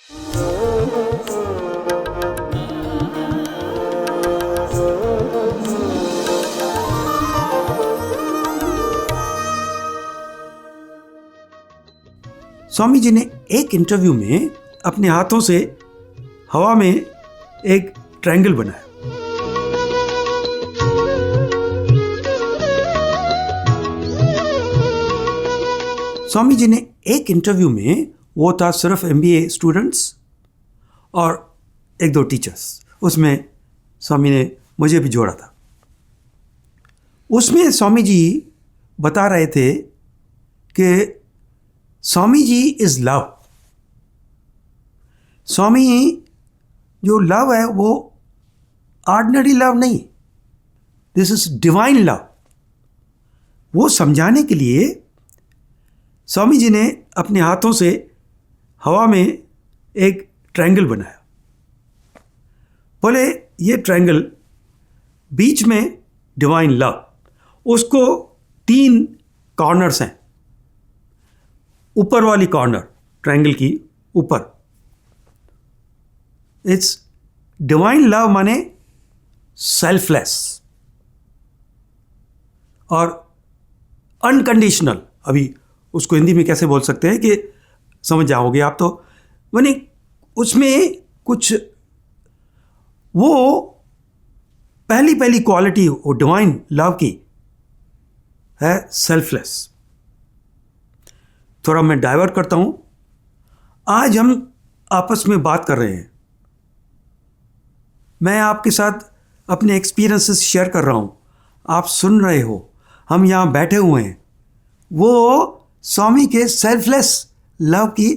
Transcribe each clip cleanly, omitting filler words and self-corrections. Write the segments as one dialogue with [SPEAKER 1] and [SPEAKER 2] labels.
[SPEAKER 1] स्वामी जी ने एक इंटरव्यू में अपने हाथों से हवा में एक ट्रायंगल बनाया। स्वामी जी ने एक इंटरव्यू में, वो था सिर्फ MBA स्टूडेंट्स और एक दो टीचर्स, उसमें स्वामी ने मुझे भी जोड़ा था। उसमें स्वामी जी बता रहे थे कि स्वामी जी इज लव। स्वामी जो लव है वो ऑर्डिनरी लव नहीं, दिस इज डिवाइन लव। वो समझाने के लिए स्वामी जी ने अपने हाथों से हवा में एक ट्रायंगल बनाया। बोले ये ट्रायंगल बीच में डिवाइन लव, उसको 3 कॉर्नर्स हैं। ऊपर वाली कॉर्नर ट्रायंगल की ऊपर, इट्स डिवाइन लव माने सेल्फलेस और अनकंडीशनल। अभी उसको हिंदी में कैसे बोल सकते हैं कि समझ जाओगे आप, तो माने उसमें कुछ वो पहली क्वालिटी वो डिवाइन लव की है, सेल्फलेस। थोड़ा मैं डाइवर्ट करता हूं। आज हम आपस में बात कर रहे हैं, मैं आपके साथ अपने एक्सपीरियंसेस शेयर कर रहा हूं, आप सुन रहे हो, हम यहां बैठे हुए हैं। वो स्वामी के सेल्फलेस लव की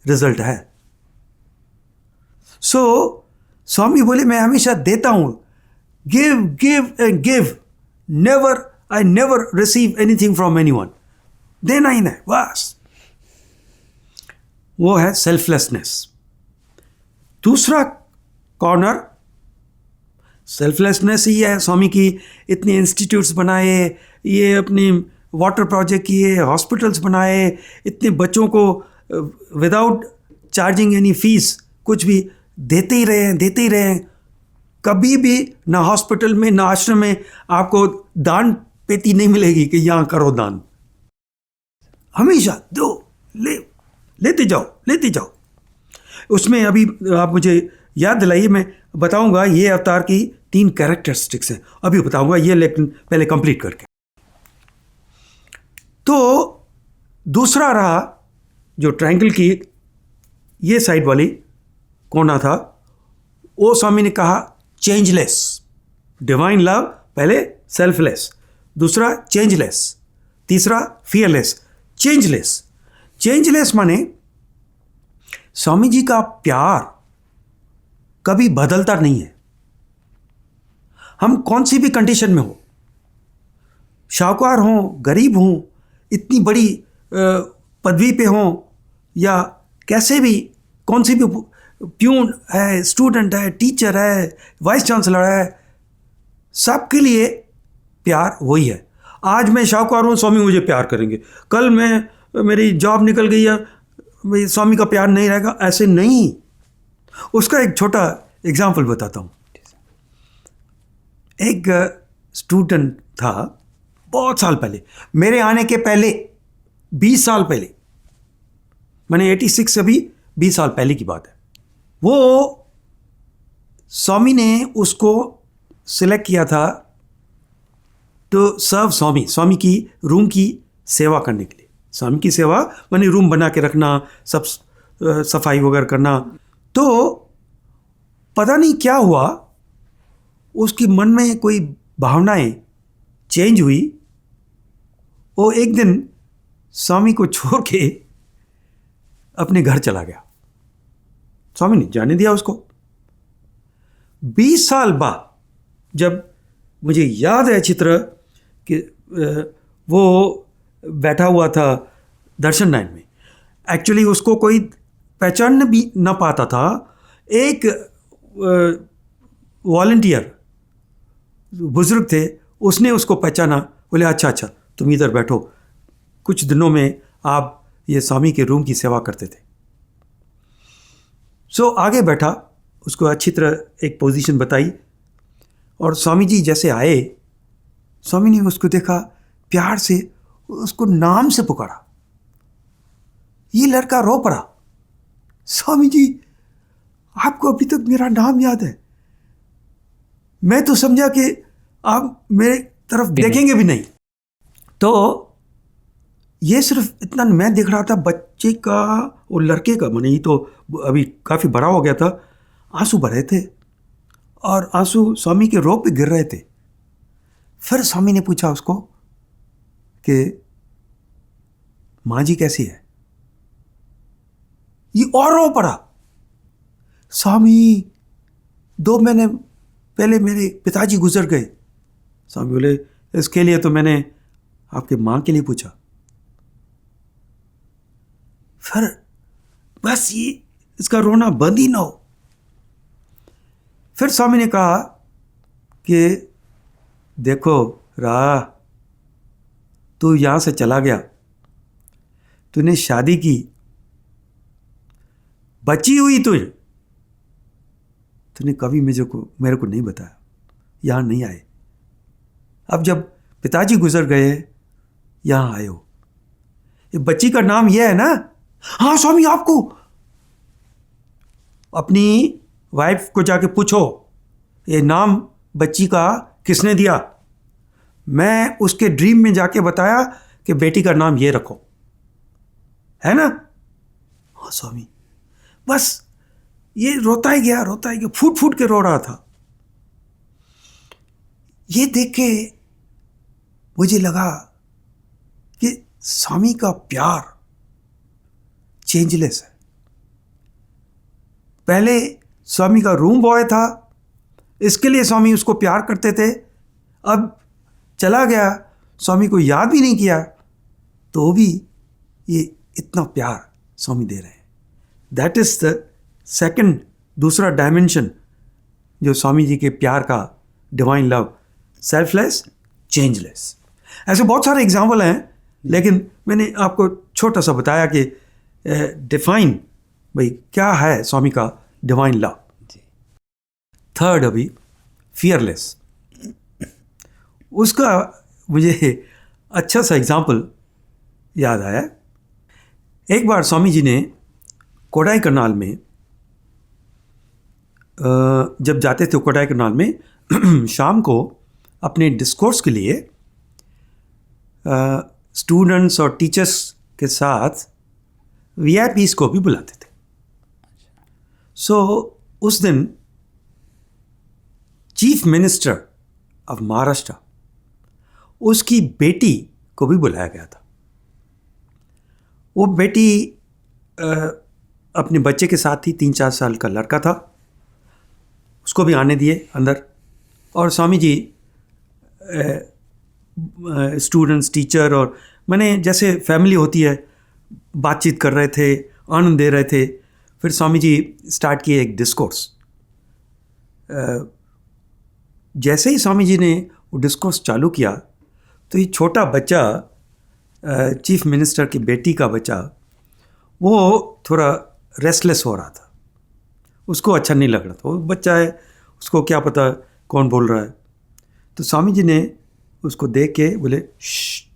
[SPEAKER 1] रिजल्ट है। सो स्वामी बोले मैं हमेशा देता हूं, give give and give, I never receive anything from anyone. देना ही नहीं, बस। वो है सेल्फलेसनेस। दूसरा कॉर्नर सेल्फलेसनेस ही है। स्वामी की इतने इंस्टीट्यूट्स बनाए, ये अपनी वाटर प्रोजेक्ट किए, हॉस्पिटल्स बनाए, इतने बच्चों को विदाउट चार्जिंग एनी फीस कुछ भी देते ही रहे। कभी भी ना हॉस्पिटल में ना आश्रम में आपको दान पेटी नहीं मिलेगी कि यहाँ करो दान। हमेशा दो, लेते जाओ। उसमें अभी आप मुझे याद दिलाइए, मैं बताऊंगा ये अवतार की 3 कैरेक्टरिस्टिक्स हैं, अभी बताऊंगा ये, लेकिन पहले कंप्लीट करके। तो दूसरा रहा जो ट्रायंगल की ये साइड वाली कोना था, वो स्वामी ने कहा चेंजलेस। डिवाइन लव पहले सेल्फलेस, दूसरा चेंजलेस, तीसरा फियरलेस। चेंजलेस माने स्वामी जी का प्यार कभी बदलता नहीं है। हम कौन सी भी कंडीशन में हो, शाहूकार हों, गरीब हों, इतनी बड़ी पदवी पे हों, या कैसे भी, कौन सी भी, प्यून है, स्टूडेंट है, टीचर है, वाइस चांसलर है, सबके लिए प्यार वही है। आज मैं शाहूकार हूँ, स्वामी मुझे प्यार करेंगे। कल मेरी जॉब निकल गई है, स्वामी का प्यार नहीं रहेगा, ऐसे नहीं। उसका एक छोटा एग्जाम्पल बताता हूँ। एक स्टूडेंट था बहुत साल पहले, मेरे आने के पहले, 20 साल पहले, मैंने 86 से भी 20 साल पहले की बात है। वो स्वामी ने उसको सिलेक्ट किया था तो सर्व स्वामी की रूम की सेवा करने के लिए। स्वामी की सेवा माने रूम बना के रखना, सब सफाई वगैरह करना। तो पता नहीं क्या हुआ, उसके मन में कोई भावनाएं चेंज हुई। वो एक दिन स्वामी को छोड़ के अपने घर चला गया। स्वामी ने जाने दिया उसको। 20 साल बाद जब मुझे याद है चित्र कि वो बैठा हुआ था दर्शन लाइन में, एक्चुअली उसको कोई पहचान भी ना पाता था। एक वॉलंटियर बुजुर्ग थे, उसने उसको पहचाना, बोले अच्छा तुम इधर बैठो, कुछ दिनों में आप ये स्वामी के रूम की सेवा करते थे। सो आगे बैठा, उसको अच्छी तरह एक पोजीशन बताई, और स्वामी जी जैसे आए, स्वामी ने उसको देखा, प्यार से उसको नाम से पुकारा। ये लड़का रो पड़ा, स्वामी जी आपको अभी तक मेरा नाम याद है? मैं तो समझा कि आप मेरे तरफ देखेंगे भी नहीं। तो ये सिर्फ इतना मैं देख रहा था, बच्चे का और लड़के का, माने ये तो अभी काफ़ी बड़ा हो गया था, आंसू भर रहे थे और आंसू स्वामी के रो पे गिर रहे थे। फिर स्वामी ने पूछा उसको कि माँ जी कैसी है? ये और रो पड़ा, स्वामी 2 महीने पहले मेरे पिताजी गुजर गए। स्वामी बोले इसके लिए तो मैंने आपके माँ के लिए पूछा। फिर बस ये इसका रोना बंद ही ना हो। फिर स्वामी ने कहा कि देखो राह, तू यहां से चला गया, तूने शादी की, बची हुई तूने कभी मेरे को नहीं बताया, यहां नहीं आए। अब जब पिताजी गुजर गए, यहां आए हो। ये बच्ची का नाम यह है ना? हाँ स्वामी, आपको अपनी वाइफ को जाके पूछो ये नाम बच्ची का किसने दिया। मैं उसके ड्रीम में जाके बताया कि बेटी का नाम ये रखो, है ना? हाँ स्वामी। बस ये रोता ही गया, फूट फूट के रो रहा था। ये देख के मुझे लगा कि स्वामी का प्यार चेंजलेस है। पहले स्वामी का रूम बॉय था, इसके लिए स्वामी उसको प्यार करते थे। अब चला गया, स्वामी को याद भी नहीं किया, तो भी ये इतना प्यार स्वामी दे रहे हैं। दैट इज द सेकंड, दूसरा डायमेंशन जो स्वामी जी के प्यार का, डिवाइन लव, सेल्फलेस, चेंजलेस। ऐसे बहुत सारे एग्जाम्पल हैं, लेकिन मैंने आपको छोटा सा बताया कि डिफाइन भाई क्या है स्वामी का डिवाइन लव। थर्ड अभी फियरलेस, उसका मुझे अच्छा सा एग्जाम्पल याद आया। एक बार स्वामी जी ने कोडाई कनाल में जब जाते थे, कोडाई कनाल में शाम को अपने डिस्कोर्स के लिए स्टूडेंट्स और टीचर्स के साथ वीआईपीज़ को भी बुलाते थे। सो उस दिन चीफ मिनिस्टर ऑफ महाराष्ट्र, उसकी बेटी को भी बुलाया गया था। वो बेटी अपने बच्चे के साथ ही, 3-4 साल का लड़का था, उसको भी आने दिए अंदर। और स्वामी जी स्टूडेंट्स, टीचर और मैंने जैसे फैमिली होती है, बातचीत कर रहे थे, आनंद दे रहे थे। फिर स्वामी जी स्टार्ट किए एक डिस्कोर्स। जैसे ही स्वामी जी ने वो डिस्कोर्स चालू किया, तो ये छोटा बच्चा, चीफ मिनिस्टर की बेटी का बच्चा, वो थोड़ा रेस्टलेस हो रहा था, उसको अच्छा नहीं लग रहा था। वो बच्चा है, उसको क्या पता कौन बोल रहा है। तो स्वामी जी ने उसको देख के बोले श्श।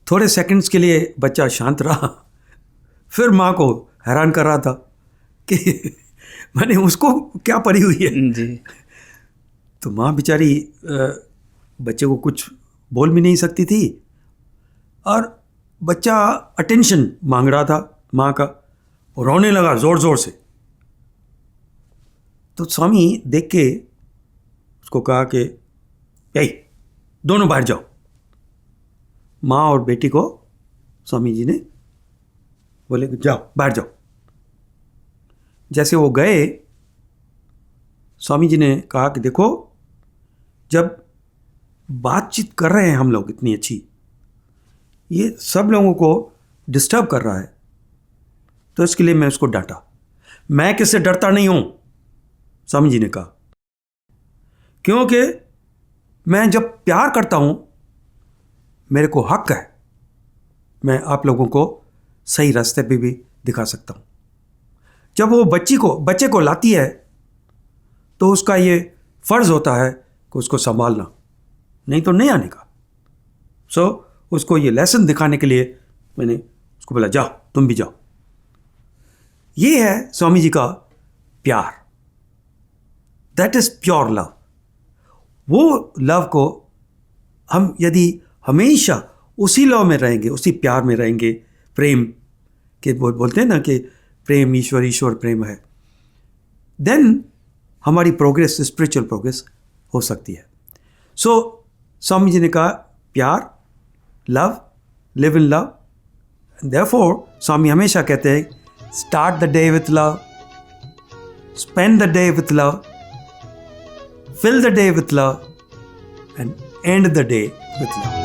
[SPEAKER 1] थोड़े सेकंड्स के लिए बच्चा शांत रहा, फिर माँ को हैरान कर रहा था कि मैंने उसको क्या पड़ी हुई है जी। तो माँ बेचारी बच्चे को कुछ बोल भी नहीं सकती थी, और बच्चा अटेंशन मांग रहा था माँ का, और रोने लगा ज़ोर ज़ोर से। तो स्वामी देख के उसको कहा कि यही दोनों बाहर जाओ। माँ और बेटी को स्वामी जी ने बोले जाओ बाहर जाओ। जैसे वो गए, स्वामी जी ने कहा कि देखो, जब बातचीत कर रहे हैं हम लोग इतनी अच्छी, ये सब लोगों को डिस्टर्ब कर रहा है, तो इसके लिए मैं उसको डांटा। मैं किससे डरता नहीं हूं, स्वामी जी ने कहा, क्योंकि मैं जब प्यार करता हूं, मेरे को हक है मैं आप लोगों को सही रास्ते पे भी दिखा सकता हूँ। जब वो बच्चे को लाती है तो उसका ये फ़र्ज़ होता है कि उसको संभालना, नहीं तो नहीं आने का। सो उसको ये लेसन दिखाने के लिए मैंने उसको बोला, जाओ तुम भी जाओ। ये है स्वामी जी का प्यार, दैट इज़ प्योर लव। वो लव को हम यदि हमेशा उसी लव में रहेंगे, उसी प्यार में रहेंगे, प्रेम के बोलते हैं ना कि प्रेम ईश्वर, ईश्वर प्रेम है, देन हमारी प्रोग्रेस, स्पिरिचुअल प्रोग्रेस हो सकती है। सो स्वामी जी ने कहा प्यार, love, live in love. Therefore Swami हमेशा कहते हैं start the day with love, spend the day with love, fill the day with love and end the day with love.